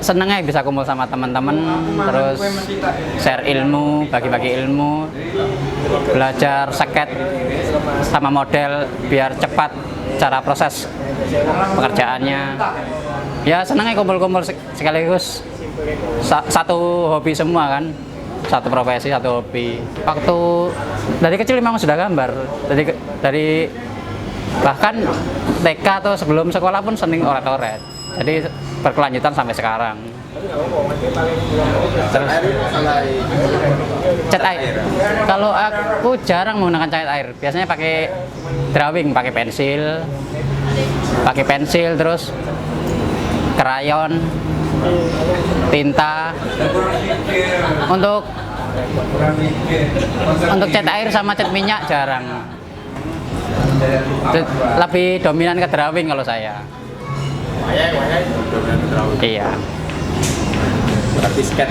Senengnya bisa kumpul sama teman-teman, terus share ilmu, bagi-bagi ilmu, belajar seket sama model biar cepat cara proses pengerjaannya. Ya senengnya kumpul-kumpul sekaligus satu hobi semua kan, satu profesi, satu hobi. Waktu dari kecil memang sudah gambar, dari bahkan TK atau sebelum sekolah pun sering oret-oret. Jadi berkelanjutan sampai sekarang. Terus cat air. Kalau aku jarang menggunakan cat air. Biasanya pakai drawing, pakai pensil, terus krayon, tinta. Untuk cat air sama cat minyak jarang. Lebih dominan ke drawing kalau saya. Iya. Berarti sket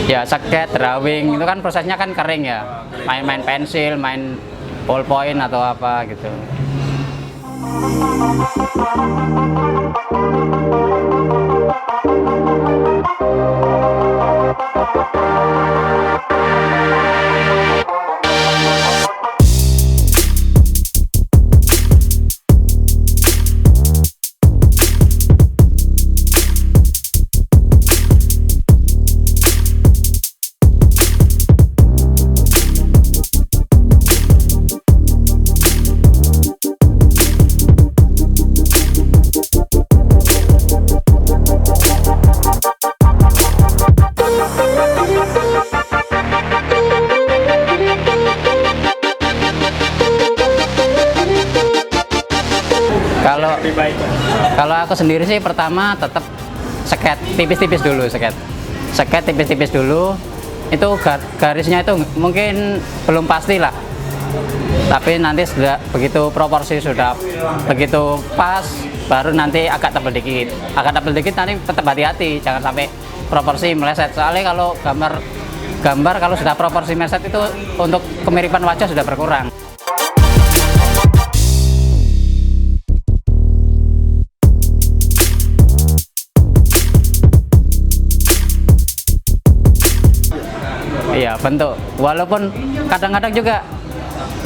ya? Sket, drawing itu kan prosesnya kan kering ya. Main pensil, main ballpoint atau apa gitu. Kalau aku sendiri sih pertama tetap seket tipis-tipis dulu, seket tipis-tipis dulu. Itu garisnya itu mungkin belum pasti lah, tapi nanti sudah begitu proporsi sudah begitu pas, baru nanti agak tebal dikit nanti tetap hati-hati jangan sampai proporsi meleset. Soalnya kalau gambar kalau sudah proporsi meleset itu untuk kemiripan wajah sudah berkurang. Iya, bentuk. Walaupun kadang-kadang juga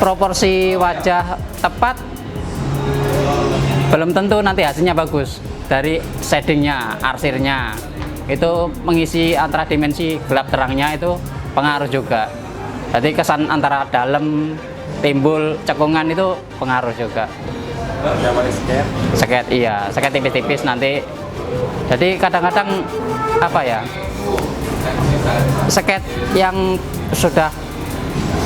proporsi wajah tepat, belum tentu nanti hasilnya bagus. Dari shadingnya, arsirnya, itu mengisi antara dimensi gelap terangnya itu pengaruh juga. Jadi kesan antara dalam timbul cekungan itu pengaruh juga. Seket, iya, seket tipis-tipis nanti. Jadi kadang-kadang apa ya? Seket yang sudah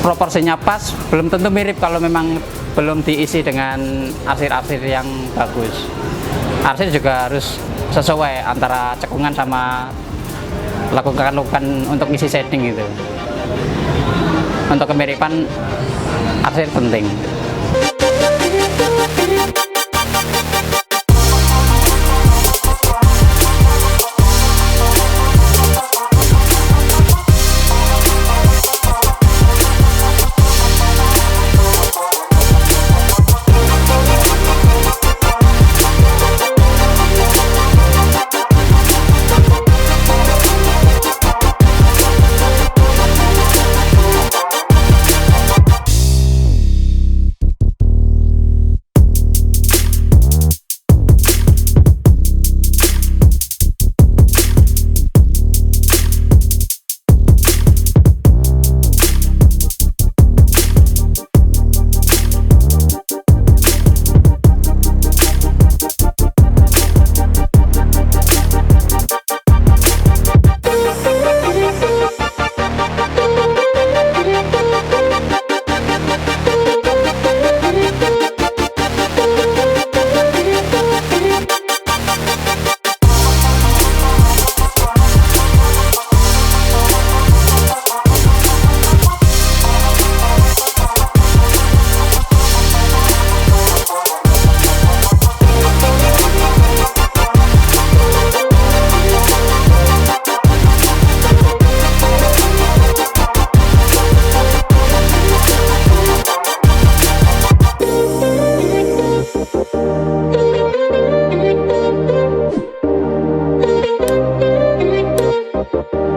proporsinya pas belum tentu mirip kalau memang belum diisi dengan arsir-arsir yang bagus. Arsir juga harus sesuai antara cekungan sama lakukan untuk isi shading itu. Untuk kemiripan arsir penting. Cukup.